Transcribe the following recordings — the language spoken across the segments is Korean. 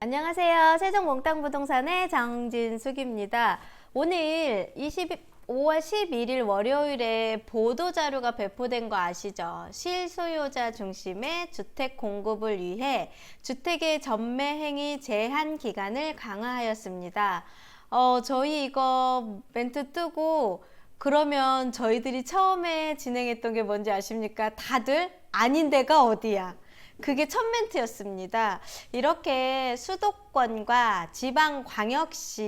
안녕하세요. 세종몽땅부동산의 정진숙입니다. 오늘 5월 11일 월요일에 보도자료가 배포된 거 아시죠? 실소유자 중심의 주택 공급을 위해 주택의 전매행위 제한 기간을 강화하였습니다. 저희 이거 멘트 뜨고 그러면 저희들이 처음에 진행했던 게 뭔지 아십니까? 다들 아닌 데가 어디야? 그게 첫 멘트였습니다. 이렇게 수도권과 지방광역시를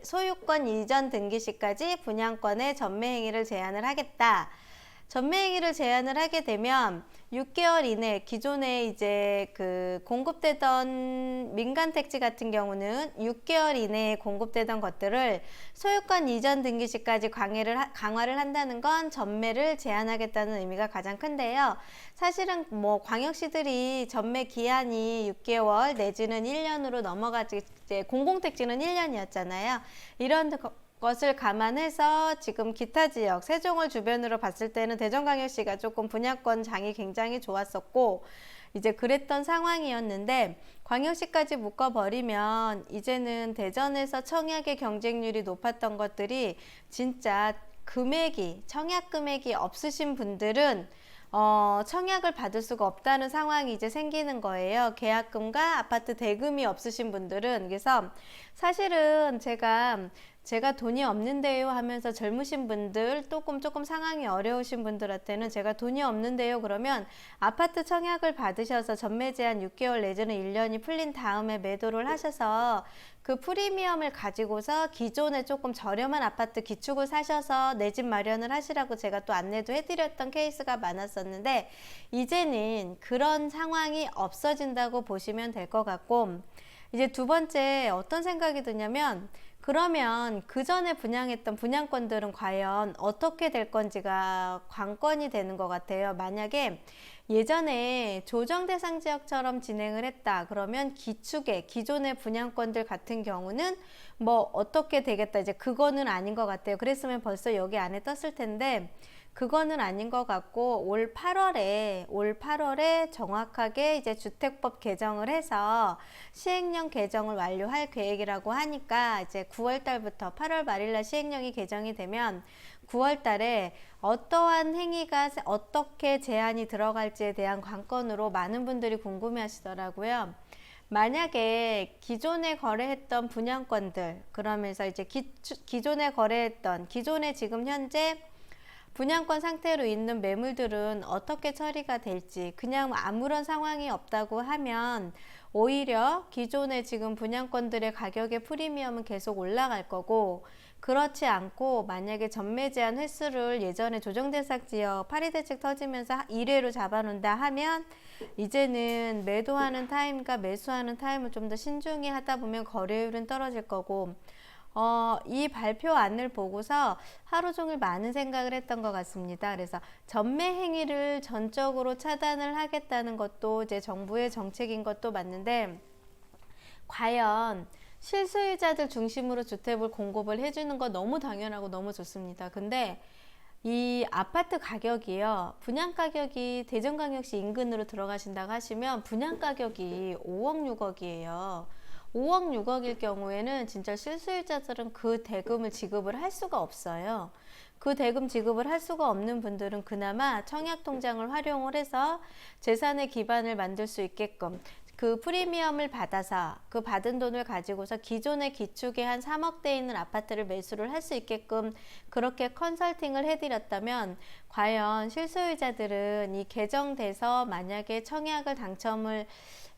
소유권 이전 등기 시까지 분양권의 전매행위를 제한을 하겠다. 전매행위를 제한을 하게 되면 6개월 이내 기존에 이제 그 공급되던 민간 택지 같은 경우는 6개월 이내에 공급되던 것들을 소유권 이전 등기 시까지 강화를 한다는 건 전매를 제한하겠다는 의미가 가장 큰데요. 사실은 뭐 광역시들이 전매 기한이 6개월 내지는 1년으로 넘어가지, 이제 공공택지는 1년이었잖아요. 이런 것을 감안해서 지금 기타 지역, 세종을 주변으로 봤을 때는 대전광역시가 조금 분양권 장이 굉장히 좋았었고 이제 그랬던 상황이었는데 광역시까지 묶어버리면 이제는 대전에서 청약의 경쟁률이 높았던 것들이 진짜 청약 금액이 없으신 분들은 청약을 받을 수가 없다는 상황이 이제 생기는 거예요. 계약금과 아파트 대금이 없으신 분들은. 그래서 사실은 제가 돈이 없는데요 하면서 젊으신 분들, 조금 상황이 어려우신 분들한테는 제가 돈이 없는데요 그러면 아파트 청약을 받으셔서 전매 제한 6개월 내지는 1년이 풀린 다음에 매도를 하셔서 그 프리미엄을 가지고서 기존에 조금 저렴한 아파트 기축을 사셔서 내 집 마련을 하시라고 제가 또 안내도 해드렸던 케이스가 많았었는데 이제는 그런 상황이 없어진다고 보시면 될 것 같고, 이제 두 번째 어떤 생각이 드냐면 그러면 그 전에 분양했던 분양권들은 과연 어떻게 될 건지가 관건이 되는 것 같아요. 만약에 예전에 조정대상 지역처럼 진행을 했다 그러면 기존의 분양권들 같은 경우는 뭐 어떻게 되겠다, 이제 그거는 아닌 것 같아요. 그랬으면 벌써 여기 안에 떴을 텐데 그거는 아닌 것 같고 올 8월에 정확하게 이제 주택법 개정을 해서 시행령 개정을 완료할 계획이라고 하니까 이제 9월 달부터 8월 말일날 시행령이 개정이 되면 9월 달에 어떠한 행위가 어떻게 제한이 들어갈지에 대한 관건으로 많은 분들이 궁금해 하시더라고요. 만약에 기존에 거래했던 분양권들, 그러면서 이제 기존에 지금 현재 분양권 상태로 있는 매물들은 어떻게 처리가 될지, 그냥 아무런 상황이 없다고 하면 오히려 기존에 지금 분양권들의 가격의 프리미엄은 계속 올라갈 거고, 그렇지 않고 만약에 전매 제한 횟수를 예전에 조정대상 지역 파리대책 터지면서 1회로 잡아놓는다 하면 이제는 매도하는 타임과 매수하는 타임을 좀 더 신중히 하다 보면 거래율은 떨어질 거고, 이 발표안을 보고서 하루 종일 많은 생각을 했던 것 같습니다. 그래서 전매 행위를 전적으로 차단을 하겠다는 것도 이제 정부의 정책인 것도 맞는데, 과연 실소유자들 중심으로 주택을 공급을 해주는 거 너무 당연하고 너무 좋습니다. 근데 이 아파트 가격이요, 분양 가격이 대전광역시 인근으로 들어가신다고 하시면 분양 가격이 5억 6억이에요 5억 6억일 경우에는 진짜 실수요자들은 그 대금을 지급을 할 수가 없어요. 그 대금 지급을 할 수가 없는 분들은 그나마 청약통장을 활용을 해서 재산의 기반을 만들 수 있게끔 그 프리미엄을 받아서 그 받은 돈을 가지고서 기존의 기축에 한 3억대 있는 아파트를 매수를 할 수 있게끔 그렇게 컨설팅을 해드렸다면 과연 실소유자들은 이 개정돼서 만약에 청약을 당첨을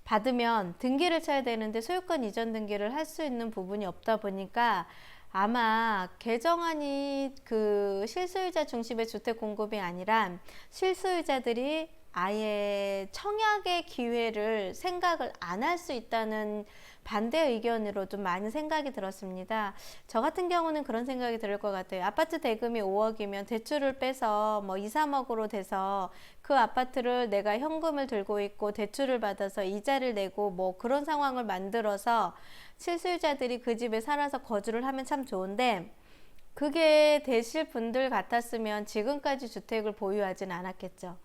받으면 등기를 쳐야 되는데 소유권 이전 등기를 할 수 있는 부분이 없다 보니까 아마 개정안이 그 실소유자 중심의 주택 공급이 아니라 실소유자들이 아예 청약의 기회를 생각을 안 할 수 있다는 반대 의견으로 좀 많은 생각이 들었습니다. 저 같은 경우는 그런 생각이 들 것 같아요. 아파트 대금이 5억이면 대출을 빼서 뭐 2, 3억으로 돼서 그 아파트를 내가 현금을 들고 있고 대출을 받아서 이자를 내고 뭐 그런 상황을 만들어서 실수요자들이 그 집에 살아서 거주를 하면 참 좋은데, 그게 되실 분들 같았으면 지금까지 주택을 보유하진 않았겠죠.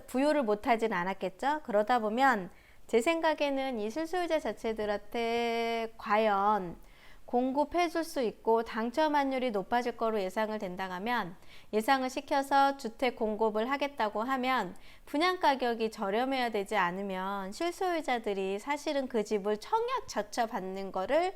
부유를 못하진 않았겠죠. 그러다 보면 제 생각에는 이 실소유자 자체들한테 과연 공급해 줄 수 있고 당첨 확률이 높아질 거로 예상을 된다면, 예상을 시켜서 주택 공급을 하겠다고 하면 분양 가격이 저렴해야 되지 않으면 실소유자들이 사실은 그 집을 청약조차 받는 거를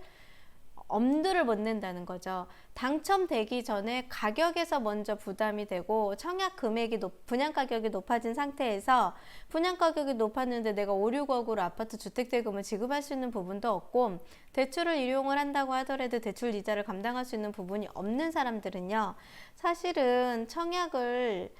엄두를 못 낸다는 거죠. 당첨되기 전에 가격에서 먼저 부담이 되고 청약 금액이 분양 가격이 높아진 상태에서 분양 가격이 높았는데 내가 5, 6억으로 아파트 주택대금을 지급할 수 있는 부분도 없고, 대출을 이용을 한다고 하더라도 대출 이자를 감당할 수 있는 부분이 없는 사람들은요, 사실은 청약을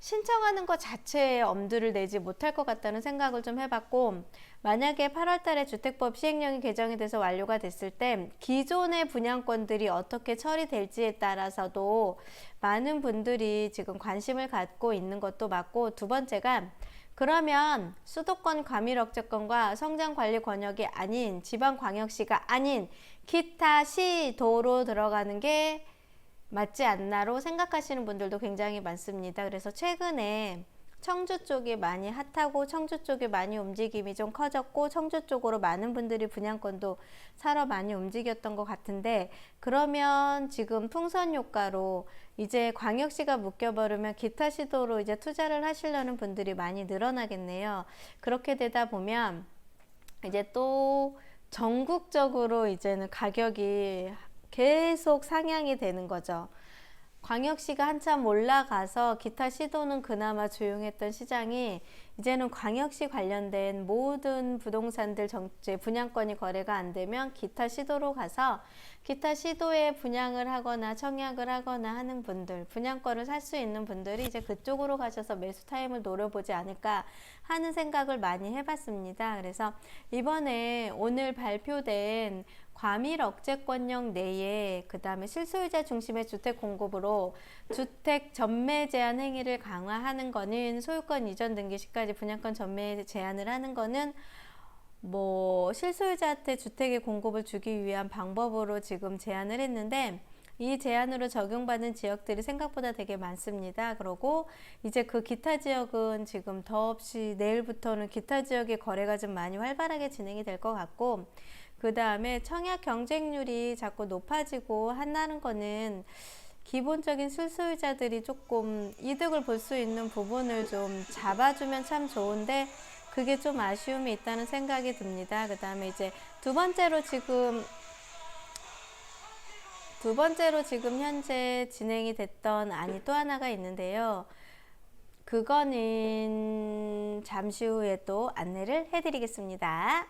신청하는 것 자체에 엄두를 내지 못할 것 같다는 생각을 좀 해봤고, 만약에 8월 달에 주택법 시행령이 개정이 돼서 완료가 됐을 때 기존의 분양권들이 어떻게 처리될지에 따라서도 많은 분들이 지금 관심을 갖고 있는 것도 맞고, 두 번째가 그러면 수도권 과밀억제권과 성장관리 권역이 아닌 지방광역시가 아닌 기타 시도로 들어가는 게 맞지 않나로 생각하시는 분들도 굉장히 많습니다. 그래서 최근에 청주 쪽이 많이 핫하고 청주 쪽에 많이 움직임이 좀 커졌고, 청주 쪽으로 많은 분들이 분양권도 사러 많이 움직였던 것 같은데, 그러면 지금 풍선 효과로 이제 광역시가 묶여버리면 기타 시도로 이제 투자를 하시려는 분들이 많이 늘어나겠네요. 그렇게 되다 보면 이제 또 전국적으로 이제는 가격이 계속 상향이 되는 거죠. 광역시가 한참 올라가서 기타 시도는 그나마 조용했던 시장이 이제는 광역시 관련된 모든 부동산들 정제 분양권이 거래가 안 되면 기타 시도로 가서 기타 시도에 분양을 하거나 청약을 하거나 하는 분들, 분양권을 살 수 있는 분들이 이제 그쪽으로 가셔서 매수 타임을 노려보지 않을까 하는 생각을 많이 해봤습니다. 그래서 이번에 오늘 발표된 과밀억제권역 내에 그 다음에 실소유자 중심의 주택 공급으로 주택 전매 제한 행위를 강화하는 거는, 소유권 이전 등기 시까지 분양권 전매 제한을 하는 거는 뭐 실소유자한테 주택의 공급을 주기 위한 방법으로 지금 제안을 했는데, 이 제안으로 적용받는 지역들이 생각보다 되게 많습니다. 그리고 이제 그 기타 지역은 지금 더없이 내일부터는 기타 지역의 거래가 좀 많이 활발하게 진행이 될 것 같고, 그 다음에 청약 경쟁률이 자꾸 높아지고 한다는 거는 기본적인 실소유자들이 조금 이득을 볼 수 있는 부분을 좀 잡아주면 참 좋은데, 그게 좀 아쉬움이 있다는 생각이 듭니다. 그 다음에 이제 두 번째로 지금 현재 진행이 됐던 안이 또 하나가 있는데요. 그거는 잠시 후에 또 안내를 해드리겠습니다.